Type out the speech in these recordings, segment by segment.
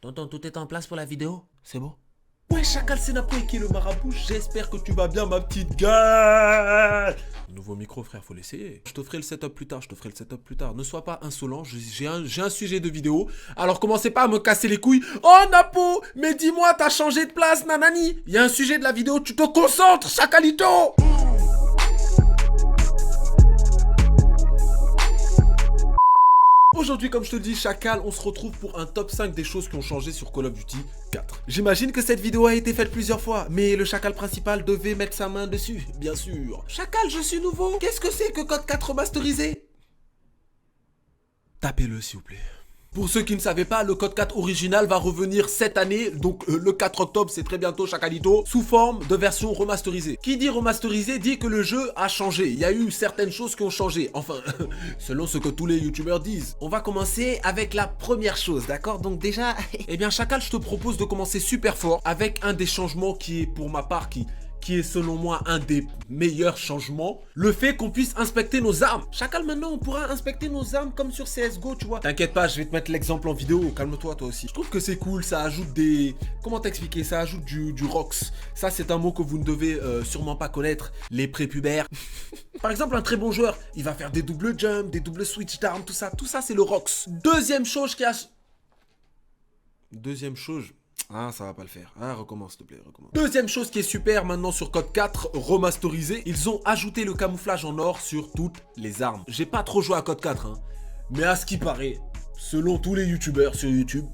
Tonton, tout est en place pour la vidéo? C'est bon? Ouais, Chacal, c'est Napo qui est le marabout. J'espère que tu vas bien, ma petite gueule. Nouveau micro, frère, faut l'essayer. Je te ferai le setup plus tard, Ne sois pas insolent, j'ai un sujet de vidéo. Alors commencez pas à me casser les couilles. Oh, Napo, mais dis-moi, t'as changé de place, nanani. Il y a un sujet de la vidéo, tu te concentres, Chacalito. Aujourd'hui, comme je te le dis, Chacal, on se retrouve pour un top 5 des choses qui ont changé sur Call of Duty 4. J'imagine que cette vidéo a été faite plusieurs fois, mais le Chacal principal devait mettre sa main dessus, bien sûr. Chacal, je suis nouveau. Qu'est-ce que c'est que Code 4 remasterisé? Tapez-le, s'il vous plaît. Pour ceux qui ne savaient pas, le Code 4 original va revenir cette année, donc le 4 octobre, c'est très bientôt, Chacalito, sous forme de version remasterisée. Qui dit remasterisé dit que le jeu a changé. Il y a eu certaines choses qui ont changé, enfin, selon ce que tous les youtubeurs disent. On va commencer avec la première chose, d'accord? Donc déjà, eh bien Chacal, je te propose de commencer super fort avec un des changements qui est pour ma part qui est selon moi un des meilleurs changements, le fait qu'on puisse inspecter nos armes. Chacal, maintenant on pourra inspecter nos armes comme sur CSGO, tu vois. T'inquiète pas, je vais te mettre l'exemple en vidéo, calme-toi toi aussi. Je trouve que c'est cool, ça ajoute des... Comment t'expliquer? Ça ajoute du ROX. Ça c'est un mot que vous ne devez sûrement pas connaître, les prépubères. Par exemple, un très bon joueur, il va faire des doubles jumps, des doubles switch d'armes, tout ça c'est le ROX. Deuxième chose qui a... Deuxième chose... Ah, ça va pas le faire. Ah, recommence, s'il te plaît, recommence. Deuxième chose qui est super maintenant sur Code 4 remasterisé, ils ont ajouté le camouflage en or sur toutes les armes. J'ai pas trop joué à Code 4, hein, mais à ce qui paraît, selon tous les youtubeurs sur YouTube...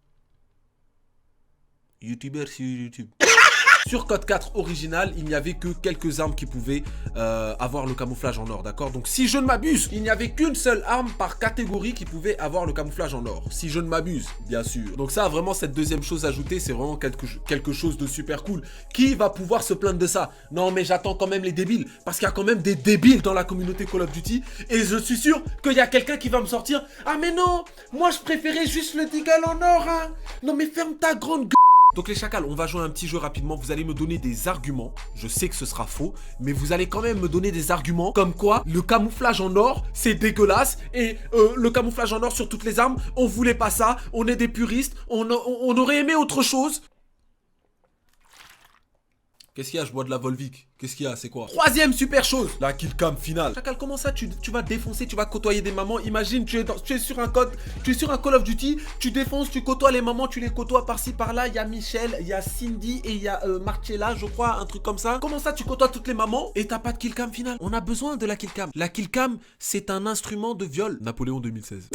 Sur Code 4 original, il n'y avait que quelques armes qui pouvaient avoir le camouflage en or, d'accord? Donc si je ne m'abuse, il n'y avait qu'une seule arme par catégorie qui pouvait avoir le camouflage en or. Si je ne m'abuse, bien sûr. Donc ça, vraiment, cette deuxième chose ajoutée, c'est vraiment quelque chose de super cool. Qui va pouvoir se plaindre de ça? Non, mais j'attends quand même les débiles. Parce qu'il y a quand même des débiles dans la communauté Call of Duty. Et je suis sûr qu'il y a quelqu'un qui va me sortir. Ah mais non, moi je préférais juste le deagle en or, hein. Non mais ferme ta grande gueule. Donc les chacals, on va jouer un petit jeu rapidement, vous allez me donner des arguments, je sais que ce sera faux, mais vous allez quand même me donner des arguments comme quoi le camouflage en or, c'est dégueulasse, et le camouflage en or sur toutes les armes, on voulait pas ça, on est des puristes, on aurait aimé autre chose. Qu'est-ce qu'il y a? Je bois de la Volvic. Qu'est-ce qu'il y a? C'est quoi? Troisième super chose, la killcam finale. Chacal, comment ça tu vas défoncer, tu vas côtoyer des mamans? Imagine, tu es sur un Call of Duty, tu défonces, tu côtoies les mamans, tu les côtoies par-ci par-là. Il y a Michel, il y a Cindy et il y a Marcella, je crois, un truc comme ça. Comment ça tu côtoies toutes les mamans et t'as pas de killcam finale? On a besoin de la killcam. La killcam, c'est un instrument de viol. Napoléon 2016.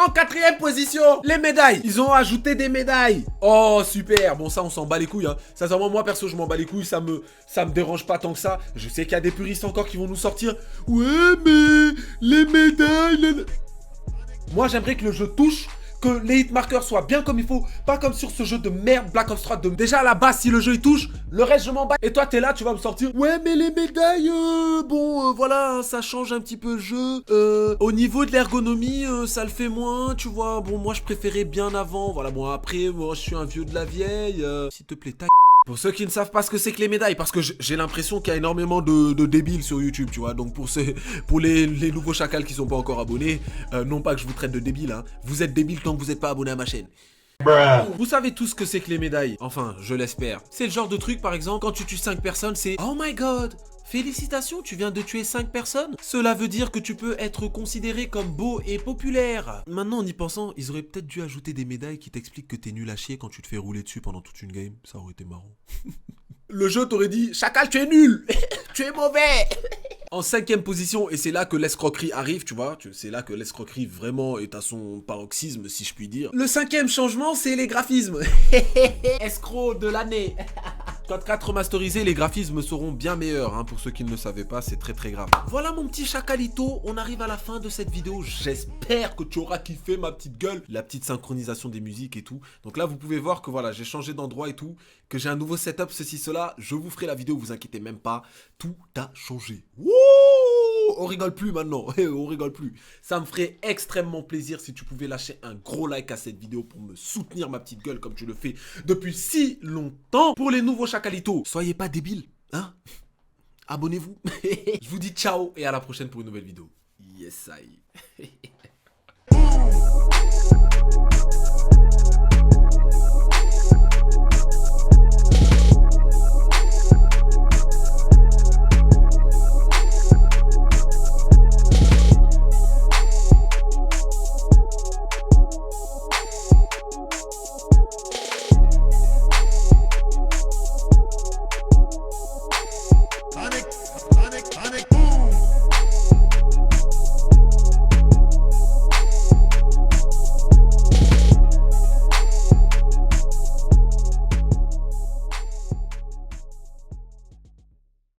En quatrième position, les médailles. Ils ont ajouté des médailles. Oh, super. Bon, ça, on s'en bat les couilles, hein. Sincèrement, moi, perso, je m'en bats les couilles. Ça me dérange pas tant que ça. Je sais qu'il y a des puristes encore qui vont nous sortir. Ouais, mais les médailles... Moi, j'aimerais que le jeu touche, que les hitmarkers soient bien comme il faut. Pas comme sur ce jeu de merde, Black Ops 3. Déjà, à la base, si le jeu, il touche, le reste, je m'en bats. Et toi, t'es là, tu vas me sortir. Ouais, mais les médailles, voilà, ça change un petit peu le jeu. Au niveau de l'ergonomie, ça le fait moins, tu vois. Bon, moi, je préférais bien avant. Voilà, bon, après, moi, je suis un vieux de la vieille. S'il te plaît, ta... Pour ceux qui ne savent pas ce que c'est que les médailles, parce que j'ai l'impression qu'il y a énormément de débiles sur YouTube, tu vois. Donc pour les nouveaux chacals qui sont pas encore abonnés, non pas que je vous traite de débiles, hein. Vous êtes débiles tant que vous n'êtes pas abonné à ma chaîne. Vous savez tous ce que c'est que les médailles. Enfin, je l'espère. C'est le genre de truc, par exemple, quand tu tues 5 personnes, c'est « Oh my god !» Félicitations, tu viens de tuer 5 personnes. Cela veut dire que tu peux être considéré comme beau et populaire. Maintenant, en y pensant, ils auraient peut-être dû ajouter des médailles qui t'expliquent que t'es nul à chier quand tu te fais rouler dessus pendant toute une game. Ça aurait été marrant. Le jeu t'aurait dit « Chacal, tu es nul. Tu es mauvais. » En cinquième position, et c'est là que l'escroquerie arrive, tu vois. C'est là que l'escroquerie vraiment est à son paroxysme, si je puis dire. Le cinquième changement, c'est les graphismes. Escroc de l'année. Code 4 remasterisé, les graphismes seront bien meilleurs, hein. Pour ceux qui ne le savaient pas, c'est très grave. Voilà mon petit chacalito, on arrive à la fin de cette vidéo. J'espère que tu auras kiffé ma petite gueule. La petite synchronisation des musiques et tout. Donc là, vous pouvez voir que voilà, j'ai changé d'endroit et tout. Que j'ai un nouveau setup, ceci, cela. Je vous ferai la vidéo, vous inquiétez même pas. Tout a changé. Wouh! On rigole plus maintenant, on rigole plus. Ça me ferait extrêmement plaisir si tu pouvais lâcher un gros like à cette vidéo pour me soutenir ma petite gueule comme tu le fais depuis si longtemps. Pour les nouveaux chacalitos, soyez pas débiles, hein? Abonnez-vous. Je vous dis ciao et à la prochaine pour une nouvelle vidéo. Yes, I.